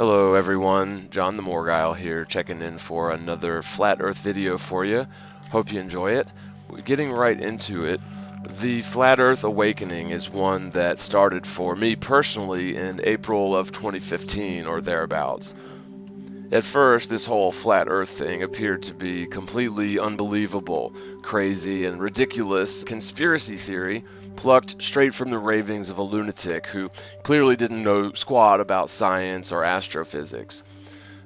Hello everyone, John the Morgile here, checking in for another Flat Earth video for you. Hope you enjoy it. Getting right into it, the Flat Earth awakening is one that started for me personally in April of 2015 or thereabouts. At first, this whole Flat Earth thing appeared to be completely unbelievable, crazy, and ridiculous conspiracy theory plucked straight from the ravings of a lunatic who clearly didn't know squat about science or astrophysics.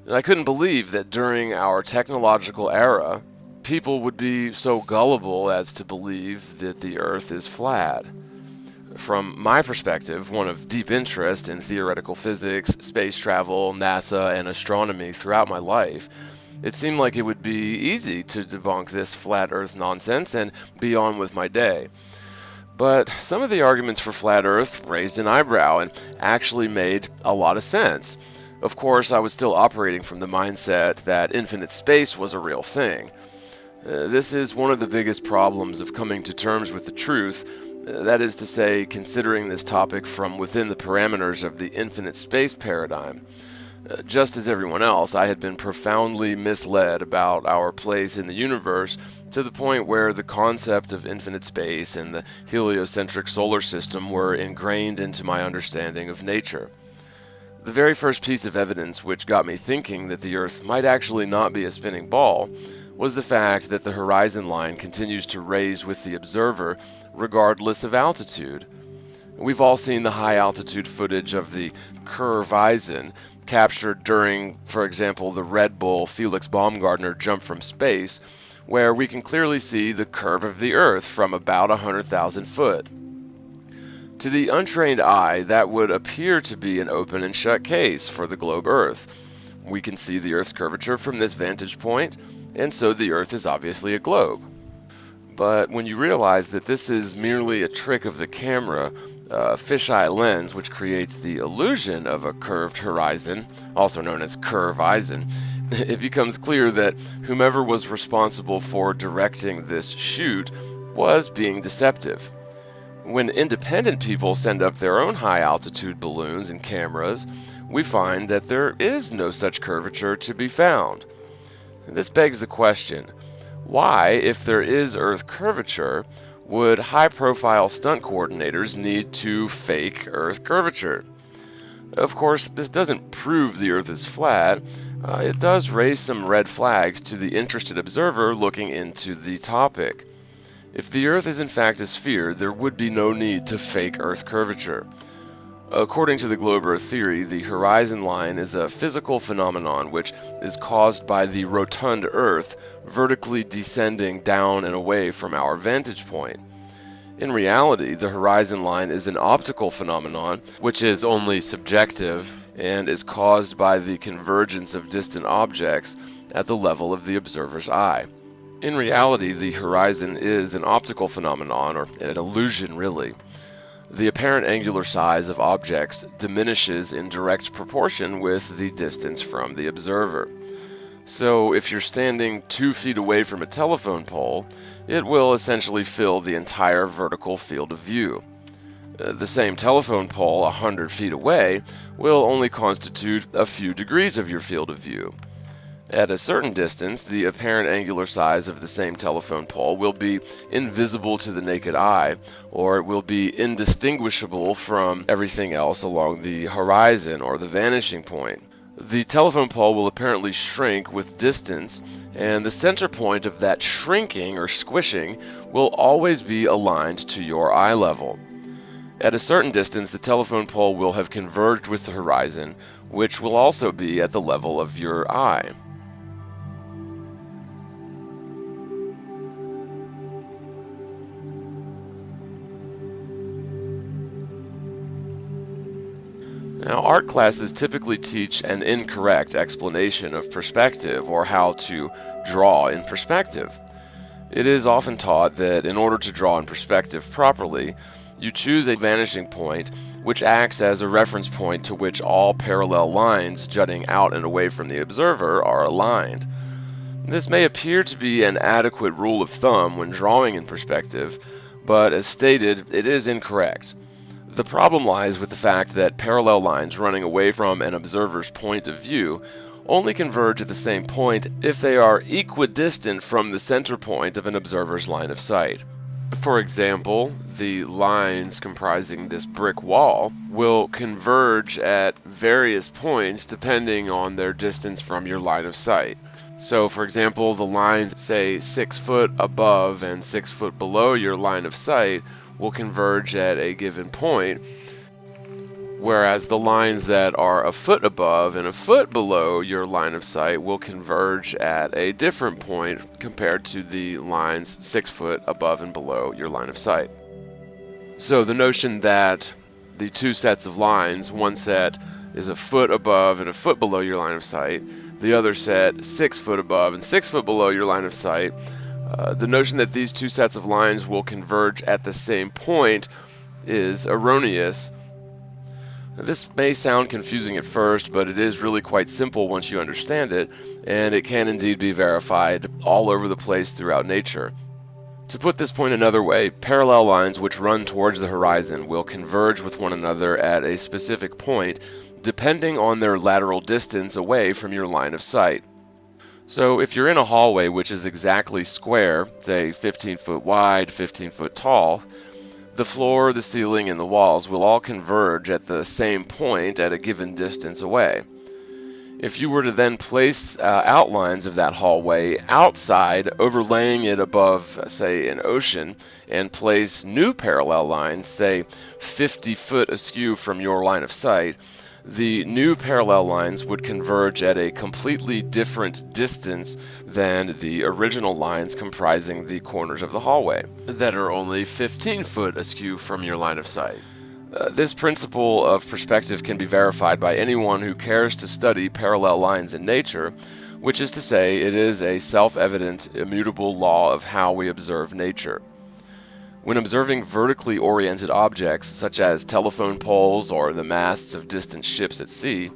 And I couldn't believe that during our technological era, people would be so gullible as to believe that the Earth is flat. From my perspective, one of deep interest in theoretical physics, space travel, NASA, and astronomy throughout my life, it seemed like it would be easy to debunk this flat Earth nonsense and be on with my day. But some of the arguments for flat Earth raised an eyebrow and actually made a lot of sense. Of course, I was still operating from the mindset that infinite space was a real thing. This is one of the biggest problems of coming to terms with the truth. That is to say, considering this topic from within the parameters of the infinite space paradigm. Just as everyone else, I had been profoundly misled about our place in the universe to the point where the concept of infinite space and the heliocentric solar system were ingrained into my understanding of nature. The very first piece of evidence which got me thinking that the Earth might actually not be a spinning ball was the fact that the horizon line continues to raise with the observer regardless of altitude. We've all seen the high altitude footage of the horizon captured during, for example, the Red Bull Felix Baumgartner jump from space, where we can clearly see the curve of the Earth from about 100,000 foot. To the untrained eye, that would appear to be an open and shut case for the globe Earth. We can see the Earth's curvature from this vantage point, and so the Earth is obviously a globe. But when you realize that this is merely a trick of the camera, a fisheye lens which creates the illusion of a curved horizon, also known as horizon, it becomes clear that whomever was responsible for directing this shoot was being deceptive. When independent people send up their own high-altitude balloons and cameras, we find that there is no such curvature to be found. This begs the question, why, if there is Earth curvature, would high-profile stunt coordinators need to fake Earth curvature? Of course, this doesn't prove the Earth is flat. It does raise some red flags to the interested observer looking into the topic. If the Earth is in fact a sphere, there would be no need to fake Earth curvature. According to the globe Earth theory, the horizon line is a physical phenomenon which is caused by the rotund Earth vertically descending down and away from our vantage point. In reality, the horizon line is an optical phenomenon which is only subjective and is caused by the convergence of distant objects at the level of the observer's eye. In reality, the horizon is an optical phenomenon, or an illusion really. The apparent angular size of objects diminishes in direct proportion with the distance from the observer. So if you're standing 2 feet away from a telephone pole, it will essentially fill the entire vertical field of view. The same telephone pole 100 feet away will only constitute a few degrees of your field of view. At a certain distance, the apparent angular size of the same telephone pole will be invisible to the naked eye, or it will be indistinguishable from everything else along the horizon or the vanishing point. The telephone pole will apparently shrink with distance, and the center point of that shrinking or squishing will always be aligned to your eye level. At a certain distance, the telephone pole will have converged with the horizon, which will also be at the level of your eye. Now, art classes typically teach an incorrect explanation of perspective, or how to draw in perspective. It is often taught that in order to draw in perspective properly, you choose a vanishing point which acts as a reference point to which all parallel lines jutting out and away from the observer are aligned. This may appear to be an adequate rule of thumb when drawing in perspective, but as stated, it is incorrect. The problem lies with the fact that parallel lines running away from an observer's point of view only converge at the same point if they are equidistant from the center point of an observer's line of sight. For example, the lines comprising this brick wall will converge at various points depending on their distance from your line of sight. So, for example, the lines, say, 6 foot above and 6 foot below your line of sight will converge at a given point, whereas the lines that are a foot above and a foot below your line of sight will converge at a different point compared to the lines 6 foot above and below your line of sight. So the notion that the two sets of lines, one set is a foot above and a foot below your line of sight, the other set 6 foot above and 6 foot below your line of sight, the notion that these two sets of lines will converge at the same point is erroneous. This may sound confusing at first, but it is really quite simple once you understand it, and it can indeed be verified all over the place throughout nature. To put this point another way, parallel lines which run towards the horizon will converge with one another at a specific point depending on their lateral distance away from your line of sight. So if you're in a hallway which is exactly square, say 15 foot wide, 15 foot tall, the floor, the ceiling, and the walls will all converge at the same point at a given distance away. If you were to then place outlines of that hallway outside, overlaying it above, say, an ocean, and place new parallel lines, say 50 foot askew from your line of sight, the new parallel lines would converge at a completely different distance than the original lines comprising the corners of the hallway that are only 15 foot askew from your line of sight. This principle of perspective can be verified by anyone who cares to study parallel lines in nature, which is to say, it is a self-evident, immutable law of how we observe nature. When observing vertically oriented objects, such as telephone poles or the masts of distant ships at sea,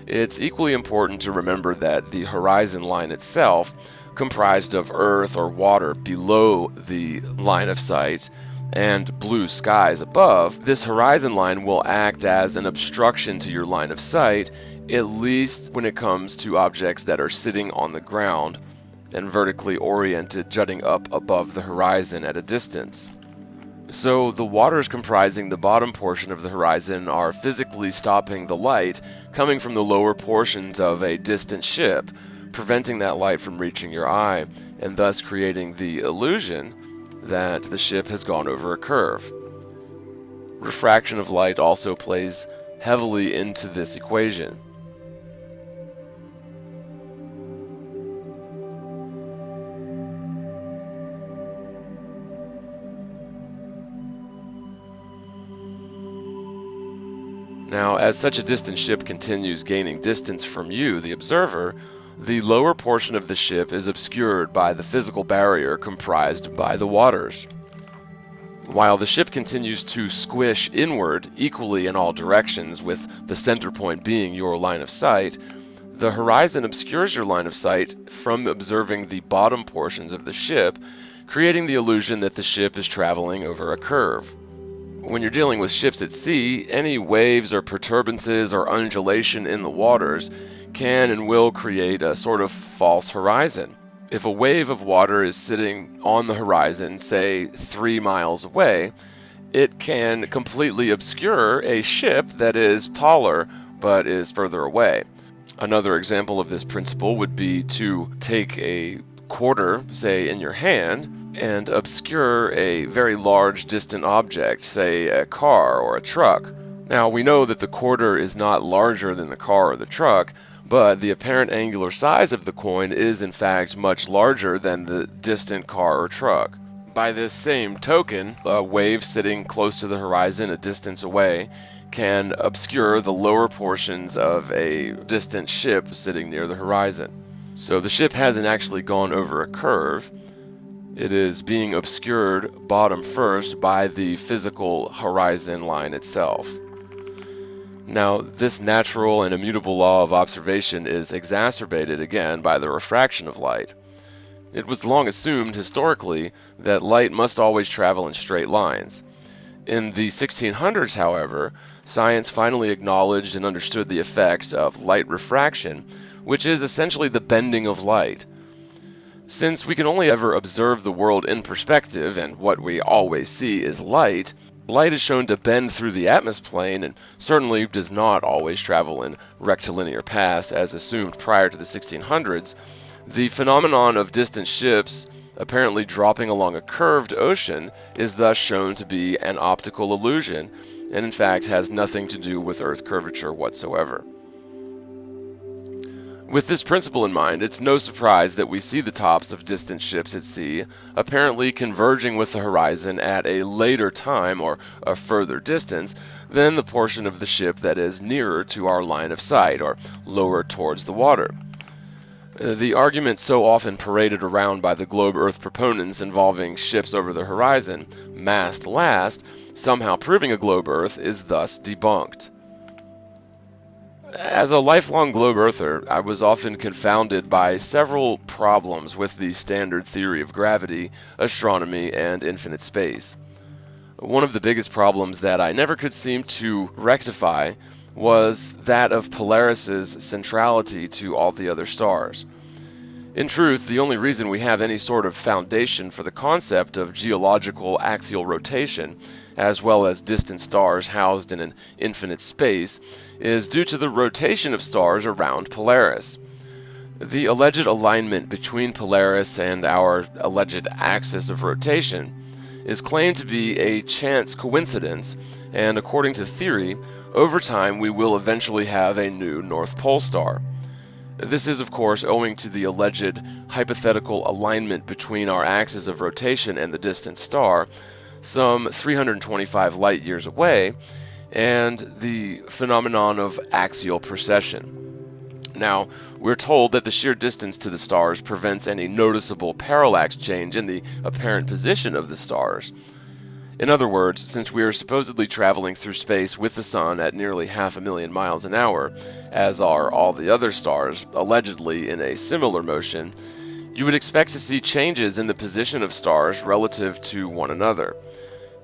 it's equally important to remember that the horizon line itself, comprised of earth or water below the line of sight, and blue skies above, this horizon line will act as an obstruction to your line of sight, at least when it comes to objects that are sitting on the ground and vertically oriented, jutting up above the horizon at a distance. So the waters comprising the bottom portion of the horizon are physically stopping the light coming from the lower portions of a distant ship, preventing that light from reaching your eye, and thus creating the illusion that the ship has gone over a curve. Refraction of light also plays heavily into this equation. Now, as such a distant ship continues gaining distance from you, the observer, the lower portion of the ship is obscured by the physical barrier comprised by the waters. While the ship continues to squish inward equally in all directions, with the center point being your line of sight, the horizon obscures your line of sight from observing the bottom portions of the ship, creating the illusion that the ship is traveling over a curve. When you're dealing with ships at sea, any waves or perturbances or undulation in the waters can and will create a sort of false horizon. If a wave of water is sitting on the horizon, say 3 miles away, it can completely obscure a ship that is taller but is further away. Another example of this principle would be to take a quarter, say in your hand, and obscure a very large distant object, say a car or a truck. Now, we know that the quarter is not larger than the car or the truck, but the apparent angular size of the coin is in fact much larger than the distant car or truck. By this same token, a wave sitting close to the horizon a distance away can obscure the lower portions of a distant ship sitting near the horizon. So the ship hasn't actually gone over a curve. It is being obscured bottom first by the physical horizon line itself. Now, this natural and immutable law of observation is exacerbated again by the refraction of light. It was long assumed historically that light must always travel in straight lines. In the 1600s, however, science finally acknowledged and understood the effect of light refraction, which is essentially the bending of light. Since we can only ever observe the world in perspective, and what we always see is light, light is shown to bend through the atmosphere plane and certainly does not always travel in rectilinear paths as assumed prior to the 1600s. The phenomenon of distant ships apparently dropping along a curved ocean is thus shown to be an optical illusion, and in fact has nothing to do with Earth curvature whatsoever. With this principle in mind, it's no surprise that we see the tops of distant ships at sea apparently converging with the horizon at a later time or a further distance than the portion of the ship that is nearer to our line of sight or lower towards the water. The argument so often paraded around by the globe Earth proponents involving ships over the horizon, mast last, somehow proving a globe Earth, is thus debunked. As a lifelong globe earther, I was often confounded by several problems with the standard theory of gravity, astronomy, and infinite space. One of the biggest problems that I never could seem to rectify was that of Polaris's centrality to all the other stars. In truth, the only reason we have any sort of foundation for the concept of geological axial rotation, as well as distant stars housed in an infinite space, is due to the rotation of stars around Polaris. The alleged alignment between Polaris and our alleged axis of rotation is claimed to be a chance coincidence, and according to theory, over time we will eventually have a new North Pole star. This is, of course, owing to the alleged hypothetical alignment between our axis of rotation and the distant star, some 325 light years away, and the phenomenon of axial precession. Now, we're told that the sheer distance to the stars prevents any noticeable parallax change in the apparent position of the stars. In other words, since we are supposedly traveling through space with the Sun at nearly 500,000 miles an hour, as are all the other stars, allegedly in a similar motion, you would expect to see changes in the position of stars relative to one another.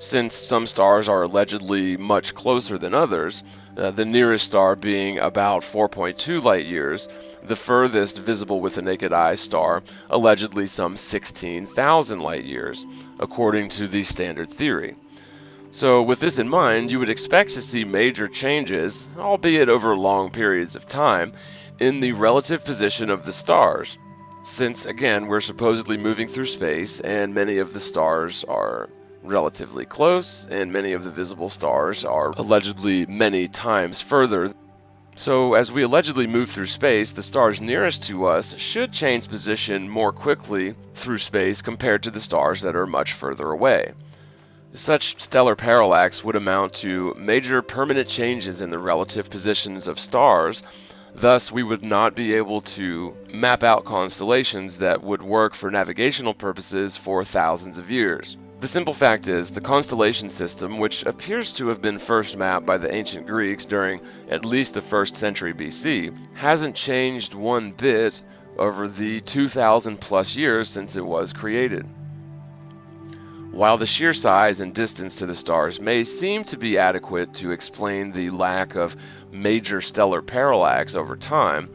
Since some stars are allegedly much closer than others, the nearest star being about 4.2 light years, the furthest visible with the naked eye star allegedly some 16,000 light years, according to the standard theory. So with this in mind, you would expect to see major changes, albeit over long periods of time, in the relative position of the stars, since again we're supposedly moving through space and many of the stars are relatively close, and many of the visible stars are allegedly many times further. So as we allegedly move through space, the stars nearest to us should change position more quickly through space compared to the stars that are much further away. Such stellar parallax would amount to major permanent changes in the relative positions of stars. Thus, we would not be able to map out constellations that would work for navigational purposes for thousands of years. The simple fact is, the constellation system, which appears to have been first mapped by the ancient Greeks during at least the 1st century BC, hasn't changed one bit over the 2,000 plus years since it was created. While the sheer size and distance to the stars may seem to be adequate to explain the lack of major stellar parallax over time,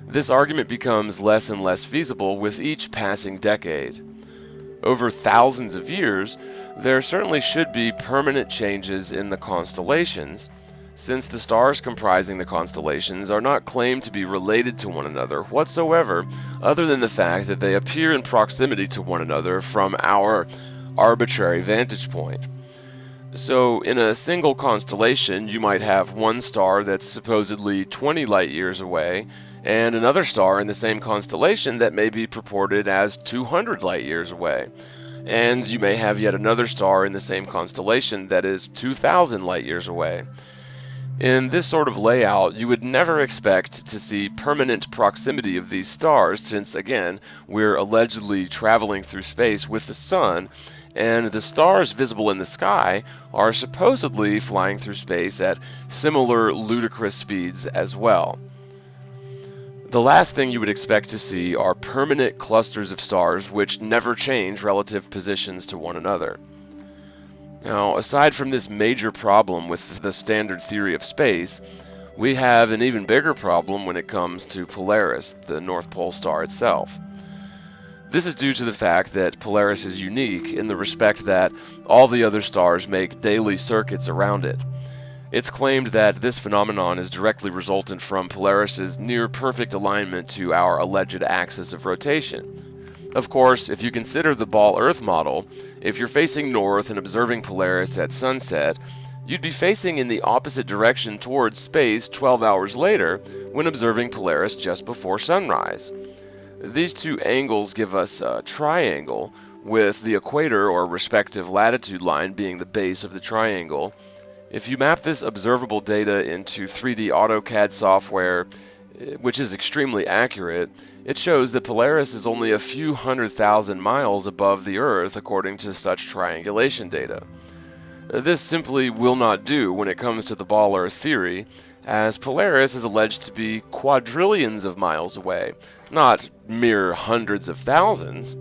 this argument becomes less and less feasible with each passing decade. Over thousands of years, there certainly should be permanent changes in the constellations, since the stars comprising the constellations are not claimed to be related to one another whatsoever, other than the fact that they appear in proximity to one another from our arbitrary vantage point. So in a single constellation, you might have one star that's supposedly 20 light years away, and another star in the same constellation that may be purported as 200 light years away. And you may have yet another star in the same constellation that is 2,000 light years away. In this sort of layout, you would never expect to see permanent proximity of these stars, since again, we're allegedly traveling through space with the Sun, and the stars visible in the sky are supposedly flying through space at similar ludicrous speeds as well. The last thing you would expect to see are permanent clusters of stars which never change relative positions to one another. Now, aside from this major problem with the standard theory of space, we have an even bigger problem when it comes to Polaris, the North Pole star itself. This is due to the fact that Polaris is unique in the respect that all the other stars make daily circuits around it. It's claimed that this phenomenon is directly resultant from Polaris's near-perfect alignment to our alleged axis of rotation. Of course, if you consider the ball-Earth model, if you're facing north and observing Polaris at sunset, you'd be facing in the opposite direction towards space 12 hours later when observing Polaris just before sunrise. These two angles give us a triangle, with the equator or respective latitude line being the base of the triangle. If you map this observable data into 3D AutoCAD software, which is extremely accurate, it shows that Polaris is only a few 100,000 miles above the Earth according to such triangulation data. This simply will not do when it comes to the ball-Earth theory, as Polaris is alleged to be quadrillions of miles away, not mere hundreds of thousands.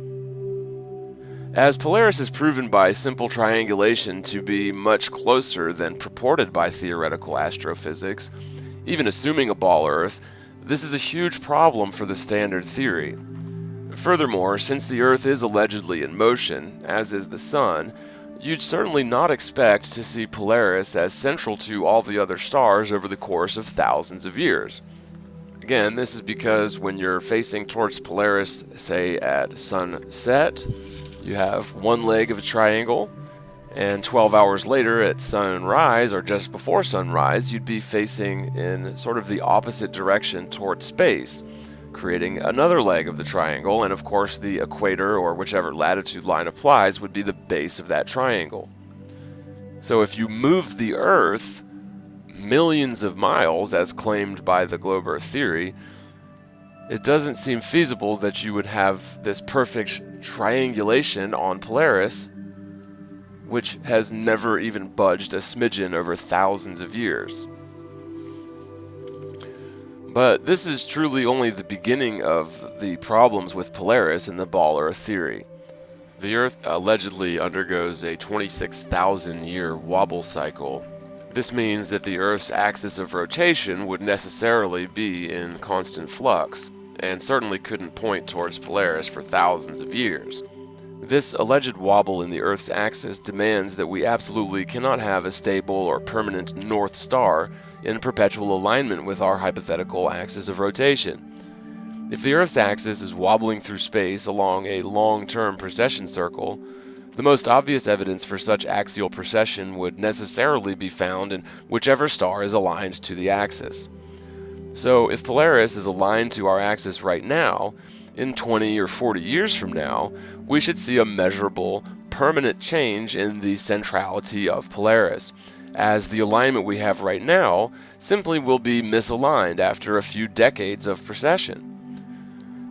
As Polaris is proven by simple triangulation to be much closer than purported by theoretical astrophysics, even assuming a ball Earth, this is a huge problem for the standard theory. Furthermore, since the Earth is allegedly in motion, as is the Sun, you'd certainly not expect to see Polaris as central to all the other stars over the course of thousands of years. Again, this is because when you're facing towards Polaris, say at sunset, you have one leg of a triangle, and 12 hours later at sunrise, or just before sunrise, you'd be facing in sort of the opposite direction towards space, creating another leg of the triangle, and of course the equator, or whichever latitude line applies, would be the base of that triangle. So if you move the Earth millions of miles, as claimed by the globe Earth theory, it doesn't seem feasible that you would have this perfect triangulation on Polaris, which has never even budged a smidgen over thousands of years. But this is truly only the beginning of the problems with Polaris and the ball Earth theory. The Earth allegedly undergoes a 26,000-year wobble cycle. This means that the Earth's axis of rotation would necessarily be in constant flux, and certainly couldn't point towards Polaris for thousands of years. This alleged wobble in the Earth's axis demands that we absolutely cannot have a stable or permanent North Star in perpetual alignment with our hypothetical axis of rotation. If the Earth's axis is wobbling through space along a long-term precession circle, the most obvious evidence for such axial precession would necessarily be found in whichever star is aligned to the axis. So if Polaris is aligned to our axis right now, in 20 or 40 years from now, we should see a measurable, permanent change in the centrality of Polaris, as the alignment we have right now simply will be misaligned after a few decades of precession.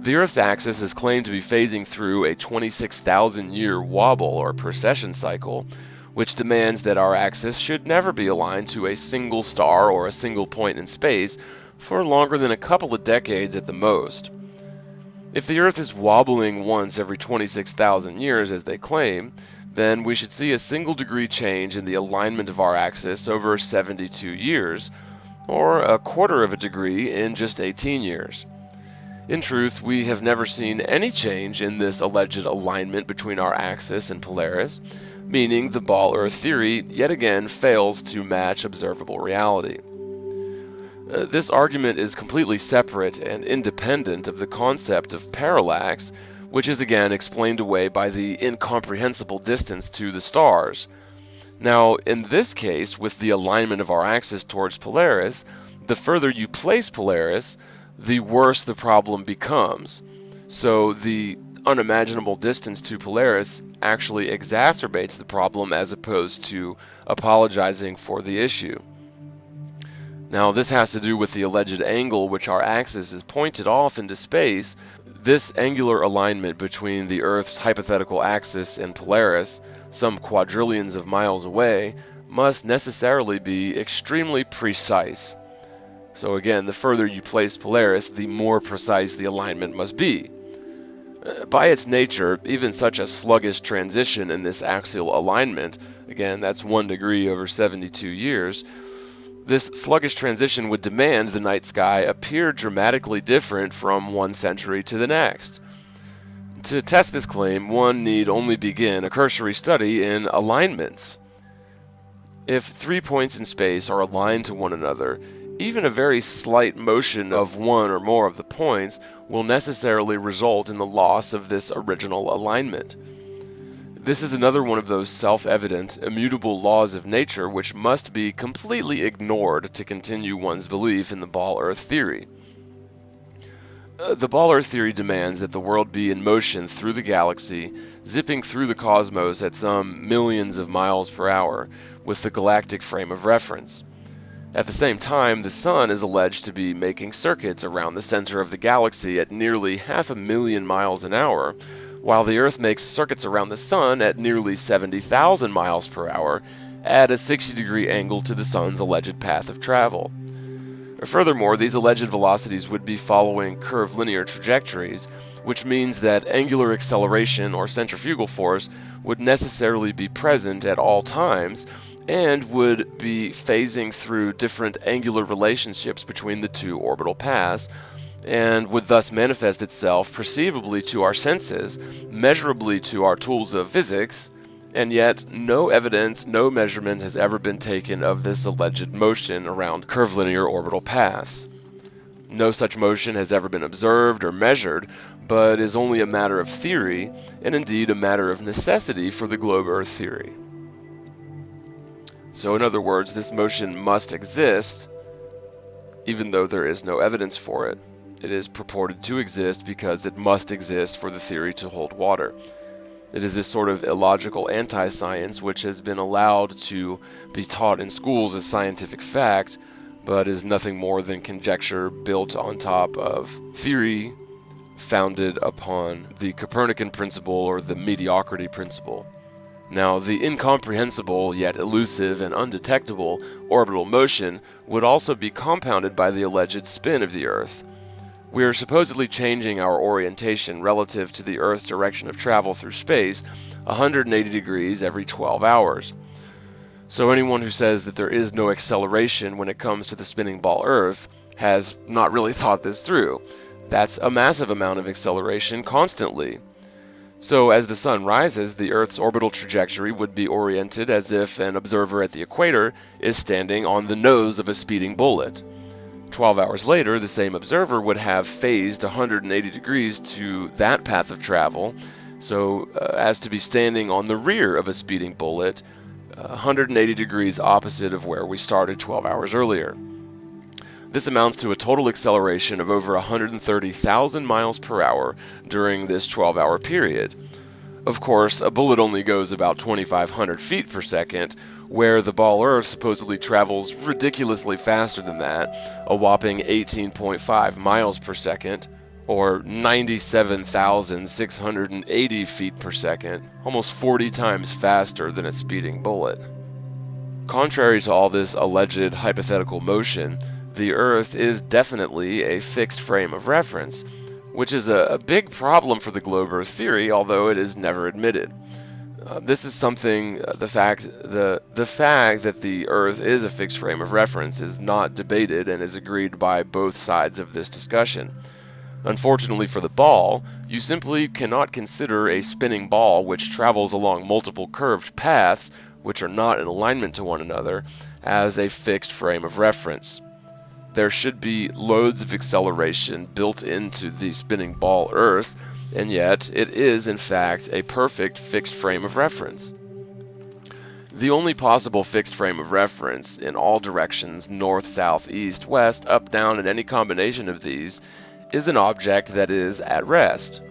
The Earth's axis is claimed to be phasing through a 26,000-year wobble or precession cycle, which demands that our axis should never be aligned to a single star or a single point in space for longer than a couple of decades at the most. If the Earth is wobbling once every 26,000 years, as they claim, then we should see a single-degree change in the alignment of our axis over 72 years, or a quarter of a degree in just 18 years. In truth, we have never seen any change in this alleged alignment between our axis and Polaris, meaning the ball Earth theory yet again fails to match observable reality. This argument is completely separate and independent of the concept of parallax, which is again explained away by the incomprehensible distance to the stars. Now, in this case, with the alignment of our axis towards Polaris, the further you place Polaris, the worse the problem becomes. So the unimaginable distance to Polaris actually exacerbates the problem as opposed to apologizing for the issue. Now, this has to do with the alleged angle which our axis is pointed off into space. This angular alignment between the Earth's hypothetical axis and Polaris, some quadrillions of miles away, must necessarily be extremely precise. So again, the further you place Polaris, the more precise the alignment must be. By its nature, even such a sluggish transition in this axial alignment Again, that's 1 degree over 72 years. This sluggish transition would demand the night sky appear dramatically different from one century to the next. To test this claim, one need only begin a cursory study in alignments. If 3 points in space are aligned to one another, even a very slight motion of one or more of the points will necessarily result in the loss of this original alignment. This is another one of those self-evident, immutable laws of nature which must be completely ignored to continue one's belief in the ball-earth theory. The ball-earth theory demands that the world be in motion through the galaxy, zipping through the cosmos at some millions of miles per hour, with the galactic frame of reference. At the same time, the Sun is alleged to be making circuits around the center of the galaxy at nearly 500,000 miles an hour, while the Earth makes circuits around the Sun at nearly 70,000 miles per hour at a 60-degree angle to the Sun's alleged path of travel. Furthermore, these alleged velocities would be following curvilinear trajectories, which means that angular acceleration or centrifugal force would necessarily be present at all times and would be phasing through different angular relationships between the two orbital paths, and would thus manifest itself perceivably to our senses, measurably to our tools of physics, and yet no evidence, no measurement has ever been taken of this alleged motion around curvilinear orbital paths. No such motion has ever been observed or measured, but is only a matter of theory, and indeed a matter of necessity for the globe-Earth theory. So in other words, this motion must exist, even though there is no evidence for it. It is purported to exist because it must exist for the theory to hold water. It is this sort of illogical anti-science which has been allowed to be taught in schools as scientific fact, but is nothing more than conjecture built on top of theory founded upon the Copernican principle or the mediocrity principle. Now, the incomprehensible yet elusive and undetectable orbital motion would also be compounded by the alleged spin of the Earth. We are supposedly changing our orientation relative to the Earth's direction of travel through space 180 degrees every 12 hours. So anyone who says that there is no acceleration when it comes to the spinning ball Earth has not really thought this through. That's a massive amount of acceleration constantly. So as the Sun rises, the Earth's orbital trajectory would be oriented as if an observer at the equator is standing on the nose of a speeding bullet. 12 hours later, the same observer would have phased 180 degrees to that path of travel, so as to be standing on the rear of a speeding bullet, 180 degrees opposite of where we started 12 hours earlier. This amounts to a total acceleration of over 130,000 miles per hour during this 12-hour period. Of course, a bullet only goes about 2,500 feet per second, where the ball Earth supposedly travels ridiculously faster than that, a whopping 18.5 miles per second, or 97,680 feet per second, almost 40 times faster than a speeding bullet. Contrary to all this alleged hypothetical motion, the Earth is definitely a fixed frame of reference, which is a big problem for the globe Earth theory, although it is never admitted. This is something, the fact that the Earth is a fixed frame of reference is not debated and is agreed by both sides of this discussion. Unfortunately for the ball, you simply cannot consider a spinning ball which travels along multiple curved paths, which are not in alignment to one another, as a fixed frame of reference. There should be loads of acceleration built into the spinning ball Earth, and yet it is in fact a perfect fixed frame of reference. The only possible fixed frame of reference in all directions, north, south, east, west, up, down, and any combination of these, is an object that is at rest.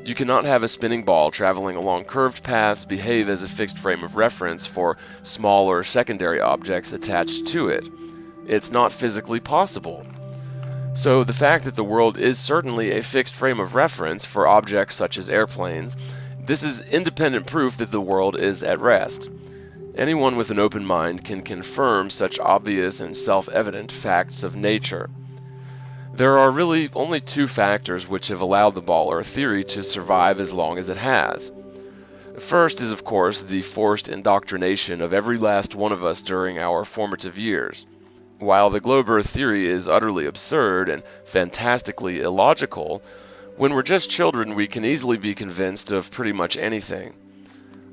You cannot have a spinning ball traveling along curved paths behave as a fixed frame of reference for smaller secondary objects attached to it. It's not physically possible. So the fact that the world is certainly a fixed frame of reference for objects such as airplanes, this is independent proof that the world is at rest. Anyone with an open mind can confirm such obvious and self-evident facts of nature. There are really only two factors which have allowed the ball Earth theory to survive as long as it has. First is, of course, the forced indoctrination of every last one of us during our formative years. While the globe Earth theory is utterly absurd and fantastically illogical, when we're just children we can easily be convinced of pretty much anything.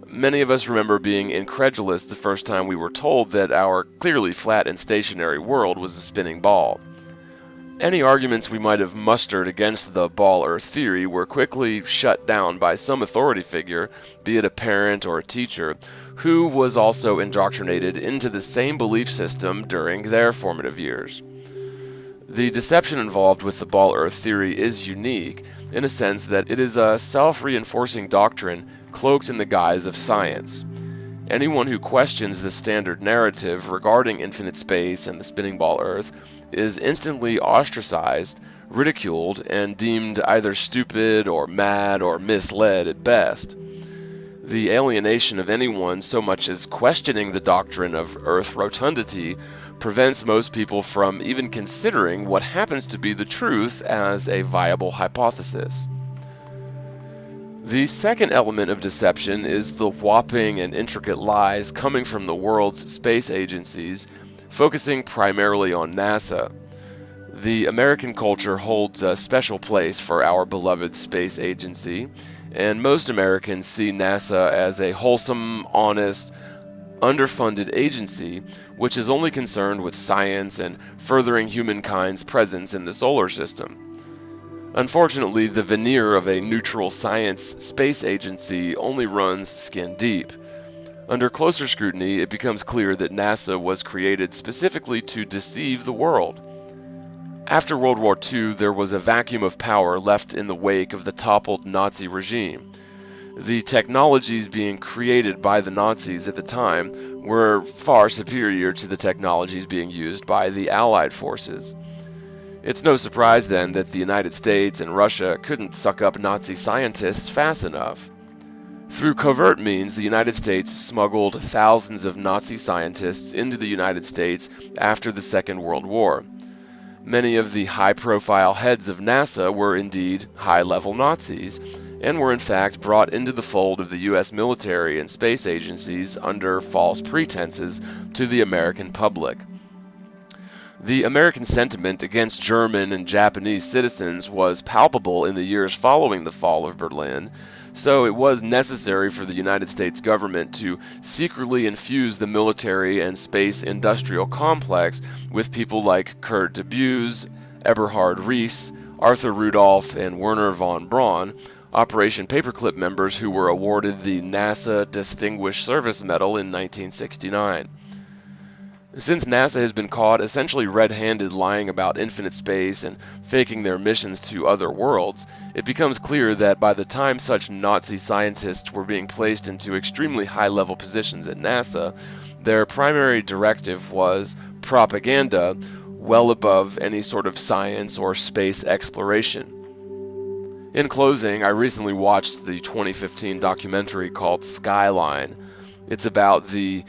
Many of us remember being incredulous the first time we were told that our clearly flat and stationary world was a spinning ball. Any arguments we might have mustered against the ball Earth theory were quickly shut down by some authority figure, be it a parent or a teacher, who was also indoctrinated into the same belief system during their formative years. The deception involved with the ball Earth theory is unique in a sense that it is a self-reinforcing doctrine cloaked in the guise of science. Anyone who questions the standard narrative regarding infinite space and the spinning ball Earth is instantly ostracized, ridiculed, and deemed either stupid or mad or misled at best. The alienation of anyone so much as questioning the doctrine of Earth rotundity prevents most people from even considering what happens to be the truth as a viable hypothesis. The second element of deception is the whopping and intricate lies coming from the world's space agencies, focusing primarily on NASA. The American culture holds a special place for our beloved space agency, and most Americans see NASA as a wholesome, honest, underfunded agency which is only concerned with science and furthering humankind's presence in the solar system. Unfortunately, the veneer of a neutral science space agency only runs skin deep. Under closer scrutiny, it becomes clear that NASA was created specifically to deceive the world. After World War II, there was a vacuum of power left in the wake of the toppled Nazi regime. The technologies being created by the Nazis at the time were far superior to the technologies being used by the Allied forces. It's no surprise then that the United States and Russia couldn't suck up Nazi scientists fast enough. Through covert means, the United States smuggled thousands of Nazi scientists into the United States after the Second World War. Many of the high-profile heads of NASA were indeed high-level Nazis, and were in fact brought into the fold of the U.S. military and space agencies under false pretenses to the American public. The American sentiment against German and Japanese citizens was palpable in the years following the fall of Berlin, so it was necessary for the United States government to secretly infuse the military and space industrial complex with people like Kurt Debus, Eberhard Rees, Arthur Rudolph, and Werner von Braun, Operation Paperclip members who were awarded the NASA Distinguished Service Medal in 1969. Since NASA has been caught essentially red-handed lying about infinite space and faking their missions to other worlds, it becomes clear that by the time such Nazi scientists were being placed into extremely high-level positions at NASA, their primary directive was propaganda, well above any sort of science or space exploration. In closing, I recently watched the 2015 documentary called Skyline. It's about the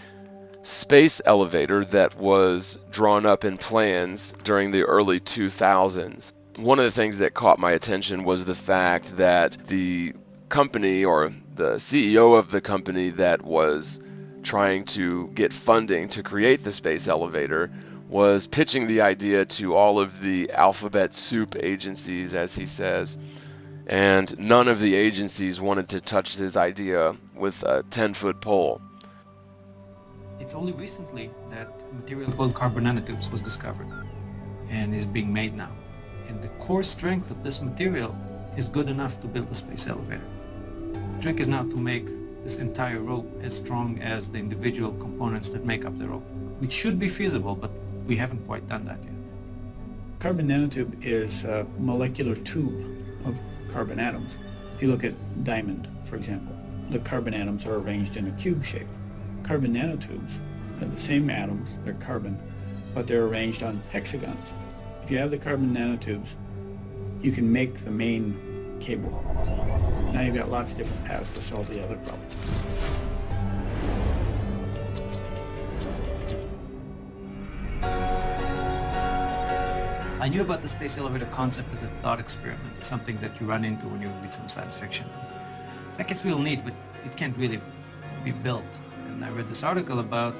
space elevator that was drawn up in plans during the early 2000s. One of the things that caught my attention was the fact that the company, or the CEO of the company that was trying to get funding to create the space elevator, was pitching the idea to all of the alphabet soup agencies, as he says, and none of the agencies wanted to touch his idea with a 10-foot pole. It's only recently that material called carbon nanotubes was discovered and is being made now. And the core strength of this material is good enough to build a space elevator. The trick is now to make this entire rope as strong as the individual components that make up the rope, which should be feasible, but we haven't quite done that yet. Carbon nanotube is a molecular tube of carbon atoms. If you look at diamond, for example, the carbon atoms are arranged in a cube shape. Carbon nanotubes are the same atoms, they're carbon, but they're arranged on hexagons. If you have the carbon nanotubes, you can make the main cable. Now you've got lots of different paths to solve the other problems. I knew about the space elevator concept as a thought experiment, something that you run into when you read some science fiction. Like it's real neat, but it can't really be built. And I read this article about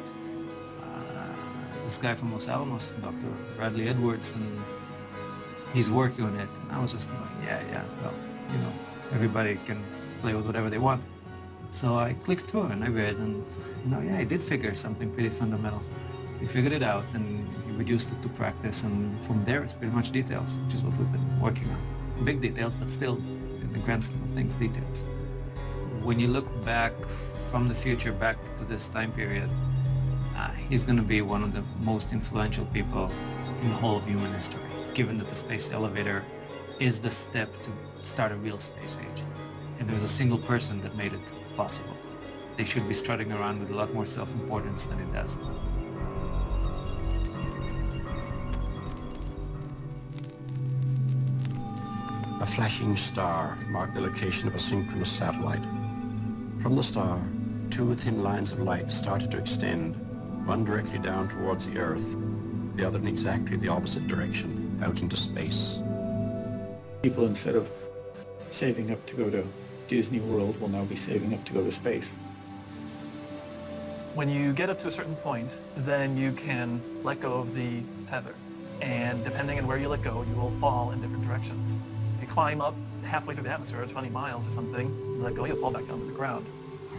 this guy from Los Alamos, Dr. Bradley Edwards, and he's working on it. And I was just like, yeah, well, everybody can play with whatever they want. So I clicked through and I read, and yeah, I did figure something pretty fundamental. We figured it out and we reduced it to practice, and from there it's pretty much details, which is what we've been working on. Big details, but still, in the grand scheme of things, details. When you look back from the future back to this time period, he's going to be one of the most influential people in the whole of human history, given that the space elevator is the step to start a real space age. And there was a single person that made it possible. They should be strutting around with a lot more self-importance than it does. A flashing star marked the location of a synchronous satellite. From the star, two thin lines of light started to extend, one directly down towards the Earth, the other in exactly the opposite direction, out into space. People, instead of saving up to go to Disney World, will now be saving up to go to space. When you get up to a certain point, then you can let go of the tether. And depending on where you let go, you will fall in different directions. If you climb up halfway through the atmosphere, 20 miles or something, you let go, you'll fall back down to the ground.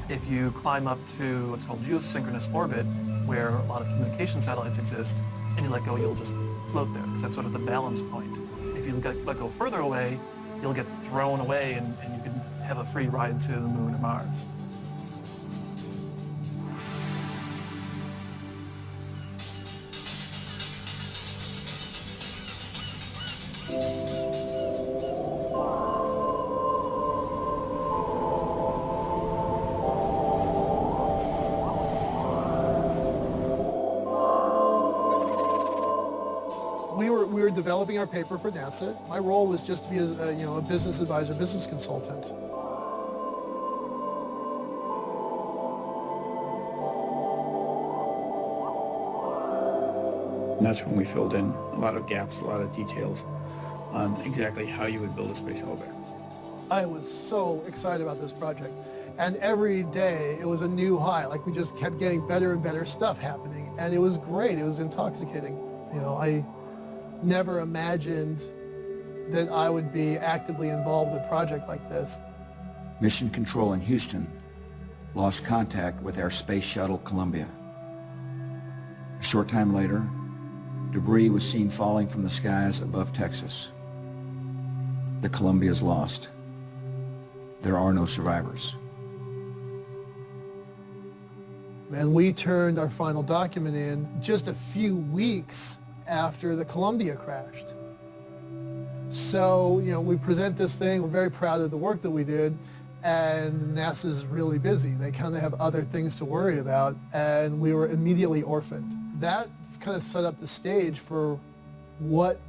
If you climb up to what's called geosynchronous orbit, where a lot of communication satellites exist, and you let go, you'll just float there, because that's sort of the balance point. If you let go further away, you'll get thrown away and you can have a free ride to the moon or Mars. We were developing our paper for NASA. My role was just to be a business advisor, business consultant. And that's when we filled in a lot of gaps, a lot of details on exactly how you would build a space elevator. I was so excited about this project. And every day it was a new high. Like, we just kept getting better and better stuff happening. And it was great. It was intoxicating. I never imagined that I would be actively involved in a project like this. Mission Control in Houston lost contact with our space shuttle Columbia. A short time later, debris was seen falling from the skies above Texas. The Columbia is lost. There are no survivors. And we turned our final document in just a few weeks after the Columbia crashed. So, we present this thing, we're very proud of the work that we did, and NASA's really busy. They kind of have other things to worry about, and we were immediately orphaned. That kind of set up the stage for what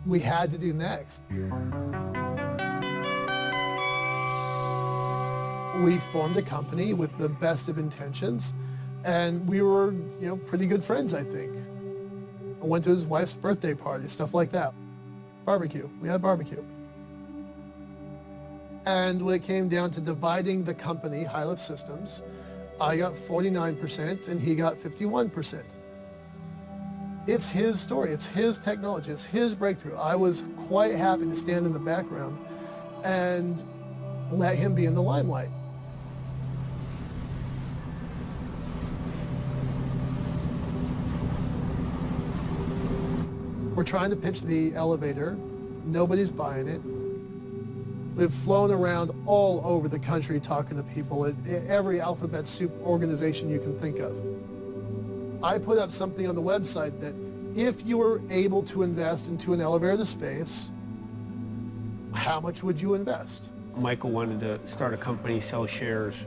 we had to do next. We formed a company with the best of intentions, and we were, pretty good friends, I think. I went to his wife's birthday party, stuff like that. Barbecue. We had barbecue. And when it came down to dividing the company, High Lift Systems, I got 49% and he got 51%. It's his story. It's his technology. It's his breakthrough. I was quite happy to stand in the background and let him be in the limelight. We're trying to pitch the elevator. Nobody's buying it. We've flown around all over the country talking to people at every alphabet soup organization you can think of. I put up something on the website that if you were able to invest into an elevator to space, how much would you invest? Michael wanted to start a company, sell shares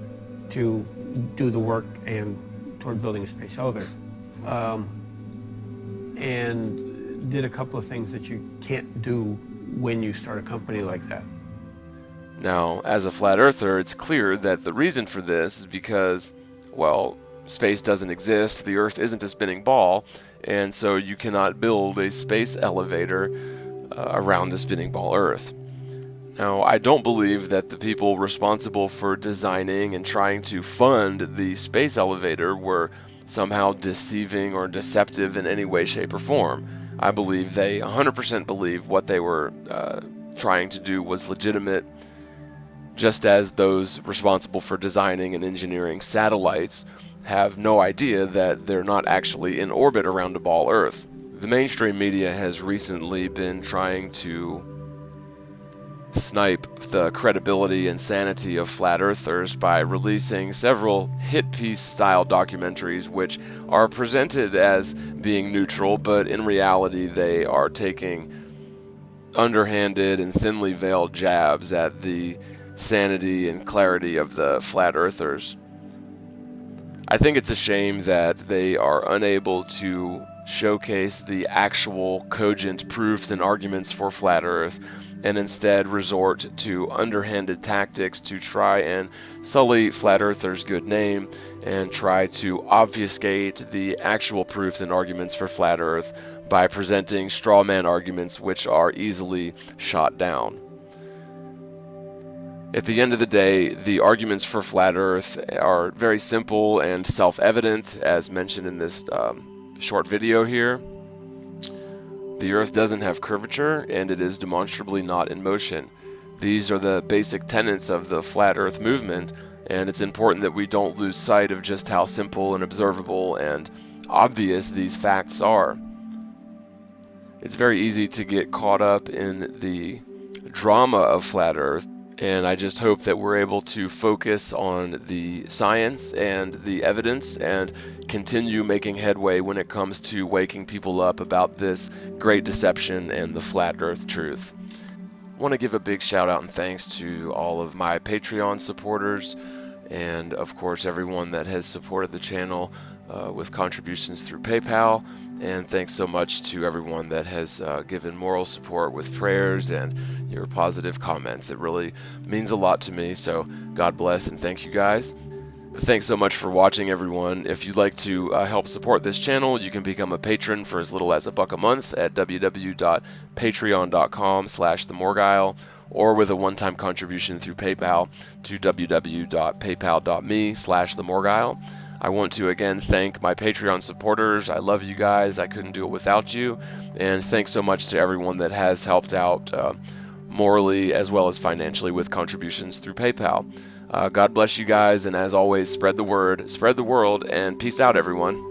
to do the work and toward building a space elevator. And did a couple of things that you can't do when you start a company like that. Now, as a flat earther, it's clear that the reason for this is because, well, space doesn't exist, the Earth isn't a spinning ball, and so you cannot build a space elevator around the spinning ball Earth. Now, I don't believe that the people responsible for designing and trying to fund the space elevator were somehow deceiving or deceptive in any way, shape, or form. I believe they 100% believe what they were trying to do was legitimate, just as those responsible for designing and engineering satellites have no idea that they're not actually in orbit around a ball Earth. The mainstream media has recently been trying to snipe the credibility and sanity of flat earthers by releasing several hit piece style documentaries which are presented as being neutral, but in reality they are taking underhanded and thinly veiled jabs at the sanity and clarity of the flat earthers. I think it's a shame that they are unable to showcase the actual cogent proofs and arguments for flat earth, and instead resort to underhanded tactics to try and sully flat earthers' good name and try to obfuscate the actual proofs and arguments for flat earth by presenting straw man arguments which are easily shot down. At the end of the day, the arguments for flat earth are very simple and self-evident, as mentioned in this short video here. The Earth doesn't have curvature, and it is demonstrably not in motion. These are the basic tenets of the flat Earth movement, and it's important that we don't lose sight of just how simple and observable and obvious these facts are. It's very easy to get caught up in the drama of flat Earth, and I just hope that we're able to focus on the science and the evidence and continue making headway when it comes to waking people up about this great deception and the flat earth truth. I want to give a big shout out and thanks to all of my Patreon supporters, and of course everyone that has supported the channel with contributions through PayPal. And thanks so much to everyone that has given moral support with prayers and your positive comments. It really means a lot to me, so God bless and thank you guys. Thanks so much for watching, everyone. If you'd like to help support this channel, you can become a patron for as little as $1 a month at www.patreon.com/themorguile, or with a one-time contribution through PayPal to www.paypal.me/themorguile. I want to again thank my Patreon supporters. I love you guys. I couldn't do it without you. And thanks so much to everyone that has helped out morally as well as financially with contributions through PayPal. God bless you guys, and as always, spread the word, spread the world, and peace out, everyone.